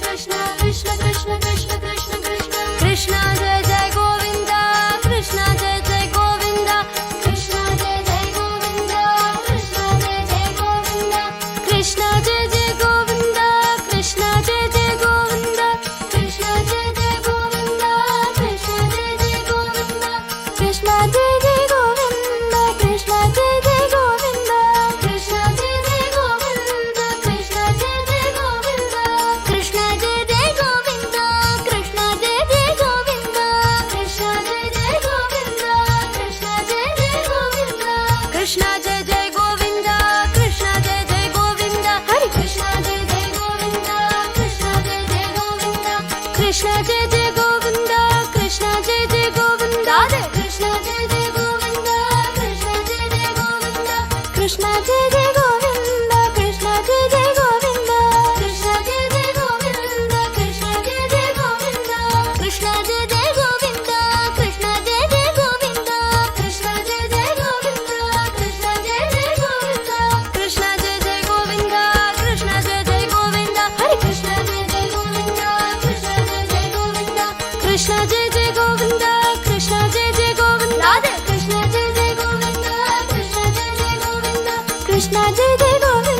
Krishna Krishna Krishna Krishna Krishna Krishna Krishna Jai Jai Govinda Krishna Jai Jai Govinda Krishna Jai Jai Govinda Krishna Jai Jai Govinda Krishna Jai Jai Govinda Krishna Jai Jai Govinda Krishna Jai Jai Govinda Krishna Jai Jai Govinda Krishna Jai Jai Govinda Krishna Jai Jai Govinda Krishna Jai Jai Govinda Krishna Jai Jai Govinda Krishna Jai Jai Govinda Krishna Jai Jai Govinda Krishna Jai Jai Govinda Krishna Jai Jai Govinda Krishna Jai Jai Govinda Krishna Jai Jai Govinda Hare Krishna Jai Jai Govinda Krishna Jai Jai Govinda Krishna Jai Jai Govinda Krishna Jai Jai Govinda Krishna Jai Jai Govinda Krishna Jai Jai Govinda Krishna Jai Jai Govinda Krishna Jai Jai Govinda Krishna Jai Jai Govinda Krishna Jai Jai Govinda Krishna Jai Jai Govinda Krishna Jai Jai Govinda Krishna Jai Jai Govinda Krishna Jai Jai Govinda Krishna Jai Jai Govinda Krishna Jai Jai Govinda Hare Krishna Jai Jai Govinda Krishna Jai Jai Govinda Krishna Jai Jai Govinda Krishna Jai Jai Govinda Krishna Jai Jai Govinda Krishna Jai Jai Govinda Krishna Jai Jai Govinda